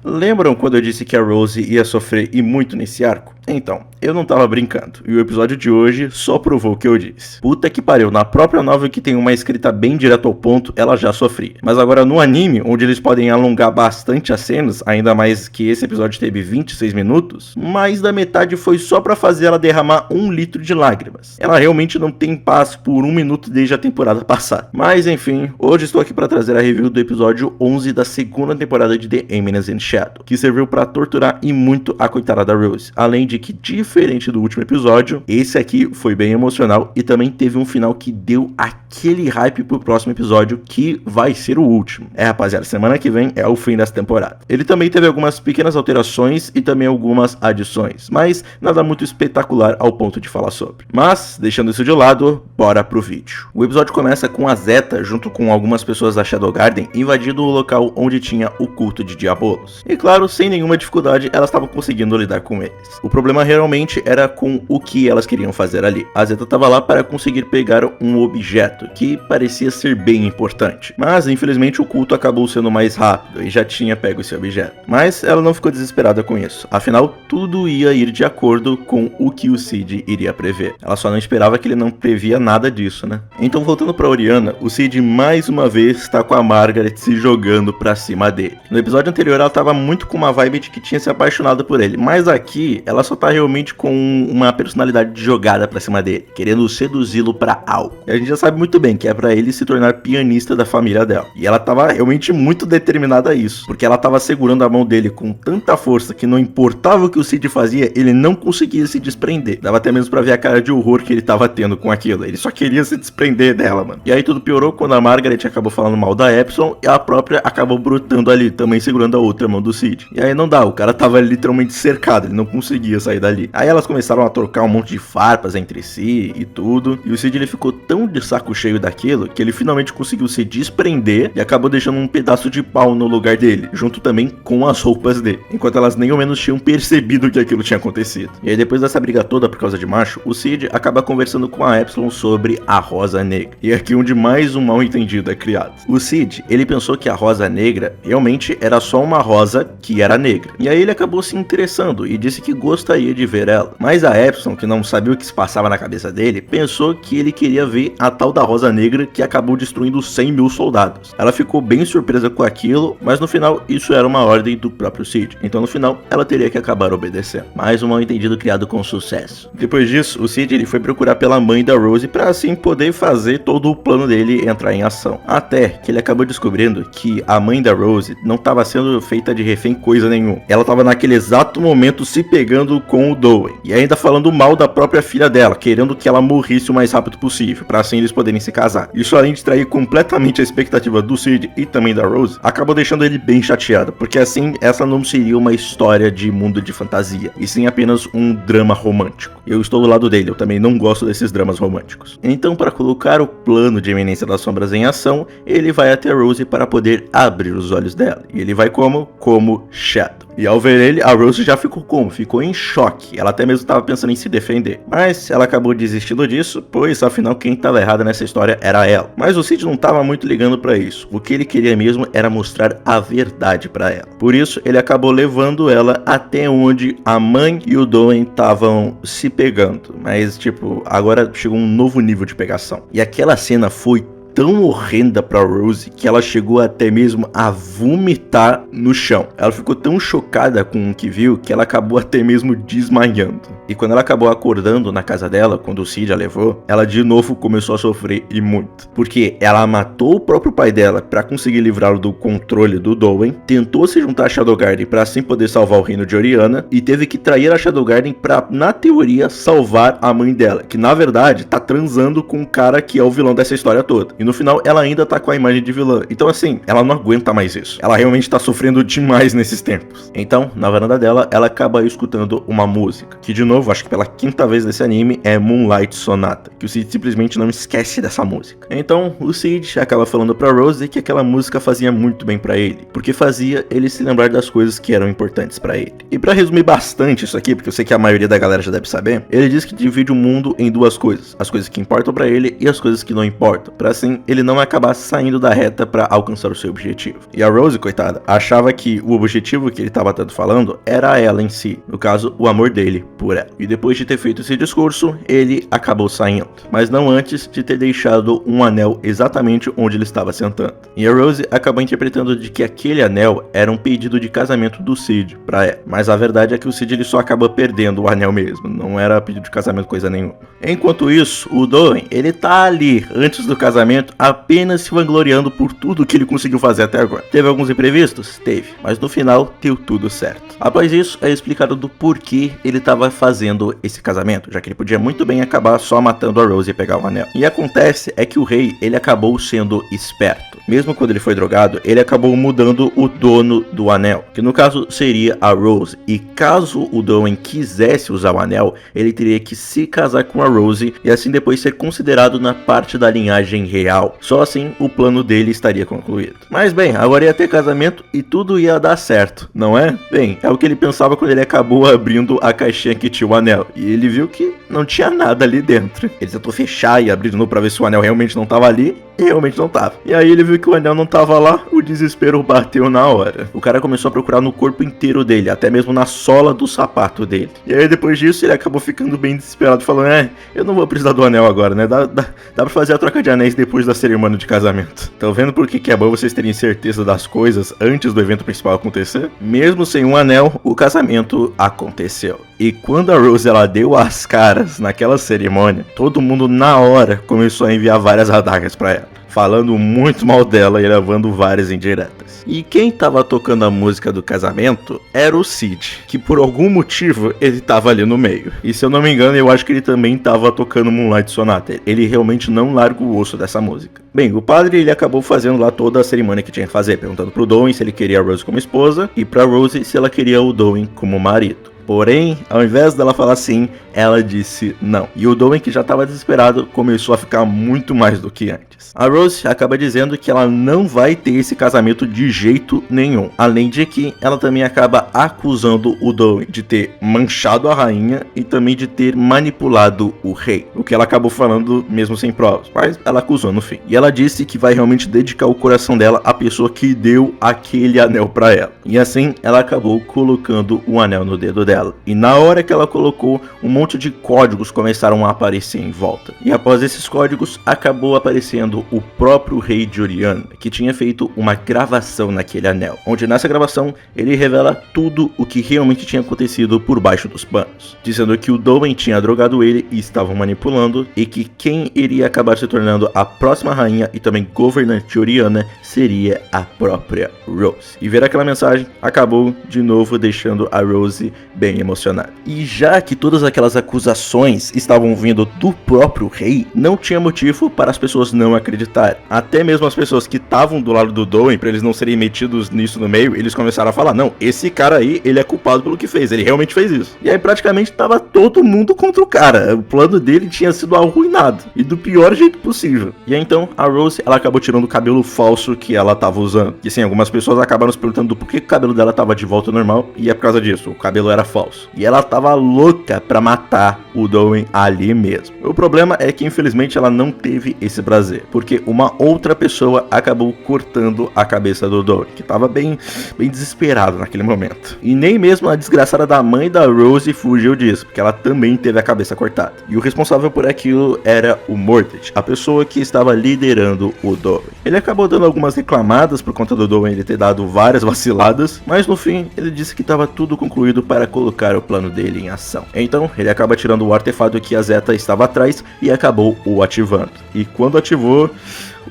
Lembram quando eu disse que a Rose ia sofrer e muito nesse arco? Então, eu não tava brincando, e o episódio de hoje só provou o que eu disse. Puta que pariu, na própria novel que tem uma escrita bem direto ao ponto, ela já sofria. Mas agora no anime, onde eles podem alongar bastante as cenas, ainda mais que esse episódio teve 26 minutos, mais da metade foi só pra fazer ela derramar 1 litro de lágrimas. Ela realmente não tem paz por 1 minuto desde a temporada passada. Mas enfim, hoje estou aqui pra trazer a review do episódio 11 da segunda temporada de The Eminence in Shadow, que serviu pra torturar e muito a coitada da Rose, além de que, diferente do último episódio, esse aqui foi bem emocional e também teve um final que deu aquele hype pro próximo episódio, que vai ser o último. Rapaziada, semana que vem é o fim dessa temporada. Ele também teve algumas pequenas alterações e também algumas adições, mas nada muito espetacular ao ponto de falar sobre. Mas, deixando isso de lado, bora pro vídeo. O episódio começa com a Zeta, junto com algumas pessoas da Shadow Garden, invadindo o local onde tinha o culto de Diabolos. E claro, sem nenhuma dificuldade, elas estavam conseguindo lidar com eles. O problema realmente era com o que elas queriam fazer ali. A Zeta estava lá para conseguir pegar um objeto, que parecia ser bem importante. Mas, infelizmente, o culto acabou sendo mais rápido e já tinha pego esse objeto. Mas ela não ficou desesperada com isso. Afinal, tudo ia ir de acordo com o que o Cid iria prever. Ela só não esperava que ele não previa nada disso, né? Então, voltando para Oriana, o Cid mais uma vez está com a Margaret se jogando pra cima dele. No episódio anterior, ela estava muito com uma vibe de que tinha se apaixonado por ele. Mas aqui, ela só tá realmente com uma personalidade de jogada pra cima dele, querendo seduzi-lo pra algo. E a gente já sabe muito bem que é pra ele se tornar pianista da família dela. E ela tava realmente muito determinada a isso, porque ela tava segurando a mão dele com tanta força que não importava o que o Cid fazia, ele não conseguia se desprender. Dava até mesmo pra ver a cara de horror que ele tava tendo com aquilo. Ele só queria se desprender dela, mano. E aí tudo piorou quando a Margaret acabou falando mal da Epsilon e a própria acabou brotando ali, também segurando a outra mão do Cid. E aí não dá, o cara tava literalmente cercado, ele não conseguia sair dali. Aí elas começaram a trocar um monte de farpas entre si e tudo, e o Cid ele ficou tão de saco cheio daquilo que ele finalmente conseguiu se desprender e acabou deixando um pedaço de pau no lugar dele, junto também com as roupas dele, enquanto elas nem ao menos tinham percebido que aquilo tinha acontecido. E aí depois dessa briga toda por causa de macho, o Cid acaba conversando com a Epsilon sobre a Rosa Negra, e é aqui onde mais um mal entendido é criado. O Cid, ele pensou que a Rosa Negra realmente era só uma rosa que era negra, e aí ele acabou se interessando e disse que gostaria de ver ela. Mas a Epsilon, que não sabia o que se passava na cabeça dele, pensou que ele queria ver a tal da Rosa Negra que acabou destruindo 100 mil soldados. Ela ficou bem surpresa com aquilo, mas no final isso era uma ordem do próprio Cid. Então no final ela teria que acabar obedecendo. Mais um mal entendido criado com sucesso. Depois disso, o Cid ele foi procurar pela mãe da Rose para assim poder fazer todo o plano dele entrar em ação. Até que ele acabou descobrindo que a mãe da Rose não estava sendo feita de refém coisa nenhuma. Ela estava naquele exato momento se pegando com o Dowen, e ainda falando mal da própria filha dela, querendo que ela morrisse o mais rápido possível, para assim eles poderem se casar. Isso, além de trair completamente a expectativa do Cid e também da Rose, acabou deixando ele bem chateado, porque assim essa não seria uma história de mundo de fantasia, e sim apenas um drama romântico. Eu estou do lado dele, eu também não gosto desses dramas românticos. Então, para colocar o plano de Eminência das Sombras em ação, ele vai até a Rose para poder abrir os olhos dela. E ele vai como? Como Shadow. E ao ver ele, a Rose já ficou como? Ficou em choque. Ela até mesmo estava pensando em se defender. Mas ela acabou desistindo disso, pois afinal quem estava errado nessa história era ela. Mas o Cid não estava muito ligando para isso. O que ele queria mesmo era mostrar a verdade para ela. Por isso, ele acabou levando ela até onde a mãe e o Dowen estavam se pegando. Mas tipo, agora chegou um novo nível de pegação. E aquela cena foi tão horrenda pra Rose que ela chegou até mesmo a vomitar no chão. Ela ficou tão chocada com o que viu que ela acabou até mesmo desmaiando. E quando ela acabou acordando na casa dela, quando o Cid a levou, ela de novo começou a sofrer e muito. Porque ela matou o próprio pai dela pra conseguir livrá-lo do controle do Dowen, tentou se juntar a Shadow Garden pra assim poder salvar o reino de Oriana, e teve que trair a Shadow Garden pra, na teoria, salvar a mãe dela, que na verdade tá transando com o cara que é o vilão dessa história toda. E no final ela ainda tá com a imagem de vilã. Então assim, ela não aguenta mais isso. Ela realmente tá sofrendo demais nesses tempos. Então, na varanda dela, ela acaba escutando uma música, que de novo, acho que pela 5ª vez nesse anime, é Moonlight Sonata, que o Cid simplesmente não esquece dessa música. Então, o Cid acaba falando pra Rose que aquela música fazia muito bem pra ele, porque fazia ele se lembrar das coisas que eram importantes pra ele. E pra resumir bastante isso aqui, porque eu sei que a maioria da galera já deve saber, ele diz que divide o mundo em duas coisas: as coisas que importam pra ele e as coisas que não importam, pra assim assim ele não acabasse saindo da reta para alcançar o seu objetivo. E a Rose, coitada, achava que o objetivo que ele estava tanto falando era ela em si, no caso, o amor dele por ela. E depois de ter feito esse discurso, ele acabou saindo, mas não antes de ter deixado um anel exatamente onde ele estava sentando. E a Rose acabou interpretando de que aquele anel era um pedido de casamento do Sid para ela, mas a verdade é que o Sid ele só acabou perdendo o anel mesmo, não era pedido de casamento coisa nenhuma. Enquanto isso, o Dowen, ele tá ali antes do casamento apenas se vangloriando por tudo que ele conseguiu fazer até agora. Teve alguns imprevistos? Teve, mas no final deu tudo certo. Após isso, é explicado do porquê ele estava fazendo esse casamento, já que ele podia muito bem acabar só matando a Rose e pegar o anel. E acontece é que o rei, ele acabou sendo esperto. Mesmo quando ele foi drogado, ele acabou mudando o dono do anel, que no caso seria a Rose. E caso o Dowen quisesse usar o anel, ele teria que se casar com a Rose e assim depois ser considerado na parte da linhagem real. Só assim o plano dele estaria concluído. Mas bem, agora ia ter casamento e tudo ia dar certo, não é? Bem, é o que ele pensava quando ele acabou abrindo a caixinha que tinha o anel. E ele viu que não tinha nada ali dentro. Ele tentou fechar e abrir de novo pra ver se o anel realmente não tava ali. E realmente não tava. E aí ele viu que o anel não tava lá, o desespero bateu na hora. O cara começou a procurar no corpo inteiro dele, até mesmo na sola do sapato dele. E aí depois disso ele acabou ficando bem desesperado, falando, eu não vou precisar do anel agora, né? Dá pra fazer a troca de anéis depois da cerimônia de casamento. Tão vendo por que é bom vocês terem certeza das coisas antes do evento principal acontecer? Mesmo sem um anel, o casamento aconteceu. E quando a Rose ela deu as caras naquela cerimônia, todo mundo na hora começou a enviar várias adagas pra ela, falando muito mal dela e levando várias indiretas. E quem tava tocando a música do casamento era o Sid, que por algum motivo ele tava ali no meio. E se eu não me engano, eu acho que ele também tava tocando Moonlight Sonata. Ele realmente não larga o osso dessa música. Bem, o padre ele acabou fazendo lá toda a cerimônia que tinha que fazer, perguntando pro Dowen se ele queria a Rose como esposa e pra Rose se ela queria o Dowen como marido. Porém, ao invés dela falar sim, ela disse não. E o Dowen, que já estava desesperado, começou a ficar muito mais do que antes. A Rose acaba dizendo que ela não vai ter esse casamento de jeito nenhum. Além de que ela também acaba acusando o Dowen de ter manchado a rainha e também de ter manipulado o rei. O que ela acabou falando mesmo sem provas, mas ela acusou no fim. E ela disse que vai realmente dedicar o coração dela à pessoa que deu aquele anel para ela. E assim, ela acabou colocando o anel no dedo dela. E na hora que ela colocou, um monte de códigos começaram a aparecer em volta. E após esses códigos, acabou aparecendo o próprio rei de Oriana, que tinha feito uma gravação naquele anel, onde nessa gravação ele revela tudo o que realmente tinha acontecido por baixo dos panos, dizendo que o Dowen tinha drogado ele e estavam manipulando, e que quem iria acabar se tornando a próxima rainha e também governante de Oriana seria a própria Rose. E ver aquela mensagem acabou de novo deixando a Rose bem emocionada. E já que todas aquelas acusações estavam vindo do próprio rei, não tinha motivo para as pessoas não acreditarem. Até mesmo as pessoas que estavam do lado do Dowen, para eles não serem metidos nisso no meio, eles começaram a falar, não, esse cara aí, ele é culpado pelo que fez, ele realmente fez isso. E aí praticamente tava todo mundo contra o cara, o plano dele tinha sido arruinado, e do pior jeito possível. E aí então, a Rose, ela acabou tirando o cabelo falso que ela tava usando. E assim, algumas pessoas acabaram se perguntando do porquê o cabelo dela tava de volta ao normal, e é por causa disso, o cabelo era falso. E ela tava louca pra matar o Dowen ali mesmo. O problema é que infelizmente ela não teve esse prazer, porque uma outra pessoa acabou cortando a cabeça do Dowen, que tava bem desesperado naquele momento. E nem mesmo a desgraçada da mãe da Rose fugiu disso, porque ela também teve a cabeça cortada. E o responsável por aquilo era o Mordred, a pessoa que estava liderando o Dowen. Ele acabou dando algumas reclamadas por conta do Dowen ele ter dado várias vaciladas, mas no fim ele disse que estava tudo concluído para colocar o plano dele em ação. Então ele acaba tirando o artefato que a Zeta estava atrás e acabou o ativando. E quando ativou,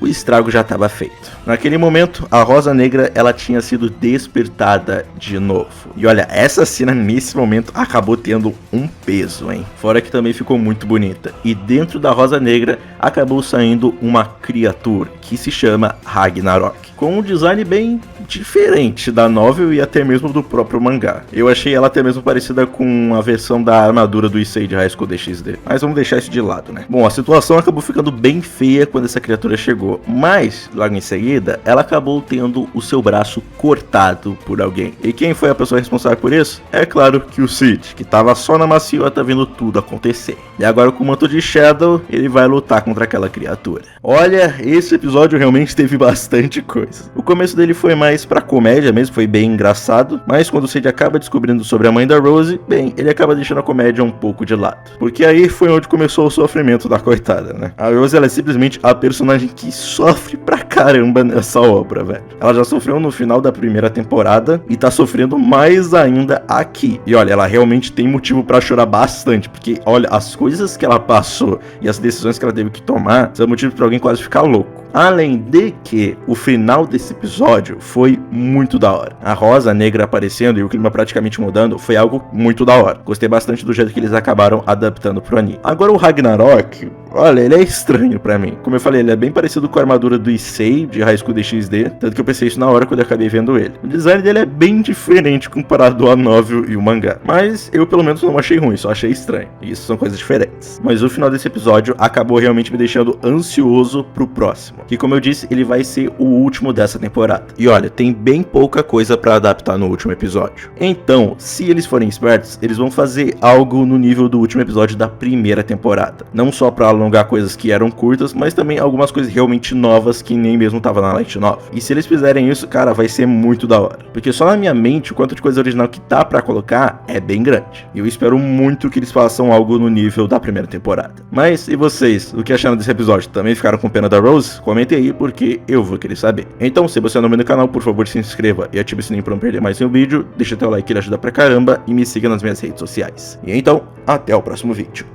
o estrago já estava feito. Naquele momento, a Rosa Negra ela tinha sido despertada de novo. E olha, essa cena nesse momento acabou tendo um peso, hein? Fora que também ficou muito bonita. E dentro da Rosa Negra acabou saindo uma criatura que se chama Ragnarok. com um design bem diferente da novel e até mesmo do próprio mangá. Eu achei ela até mesmo parecida com a versão da armadura do Issei de High School DxD, mas vamos deixar isso de lado, né? Bom, a situação acabou ficando bem feia quando essa criatura chegou, mas logo em seguida ela acabou tendo o seu braço cortado por alguém. E quem foi a pessoa responsável por isso? É claro que o Cid, que tava só na maciota vendo tudo acontecer. E agora com o manto de Shadow, ele vai lutar contra aquela criatura. Olha, esse episódio realmente teve bastante coisa. O começo dele foi mais pra comédia mesmo, foi bem engraçado, mas quando o Cid acaba descobrindo sobre a mãe da Rose, bem, ele acaba deixando a comédia um pouco de lado. Porque aí foi onde começou o sofrimento da coitada, né? A Rose, ela é simplesmente a personagem que sofre pra caramba nessa obra, velho. Ela já sofreu no final da primeira temporada e tá sofrendo mais ainda aqui. E olha, ela realmente tem motivo pra chorar bastante, porque olha, as coisas que ela passou e as decisões que ela teve que tomar são motivos pra alguém quase ficar louco. Além de que o final desse episódio foi muito da hora. A rosa negra aparecendo e o clima praticamente mudando foi algo muito da hora. Gostei bastante do jeito que eles acabaram adaptando pro anime. Agora o Ragnarok, olha, ele é estranho pra mim. Como eu falei, ele é bem parecido com a armadura do Issei de High School DxD, tanto que eu pensei isso na hora quando eu acabei vendo ele. O design dele é bem diferente comparado ao novel e o mangá, mas eu pelo menos não achei ruim, só achei estranho. E isso são coisas diferentes. Mas o final desse episódio acabou realmente me deixando ansioso pro próximo, que como eu disse, ele vai ser o último dessa temporada. E olha, tem bem pouca coisa pra adaptar no último episódio. Então, se eles forem espertos, eles vão fazer algo no nível do último episódio da primeira temporada. Não só pra alongar coisas que eram curtas, mas também algumas coisas realmente novas que nem mesmo tava na Light Novel. E se eles fizerem isso, cara, vai ser muito da hora. Porque só na minha mente, o quanto de coisa original que tá pra colocar é bem grande. E eu espero muito que eles façam algo no nível da primeira temporada. Mas, e vocês? O que acharam desse episódio? Também ficaram com pena da Rose? Comentem aí, porque eu vou querer saber. Então, se você é novo no canal, por favor, se inscreva e ative o sininho pra não perder mais nenhum vídeo. Deixa teu like, ele ajuda pra caramba. E me siga nas minhas redes sociais. E então, até o próximo vídeo.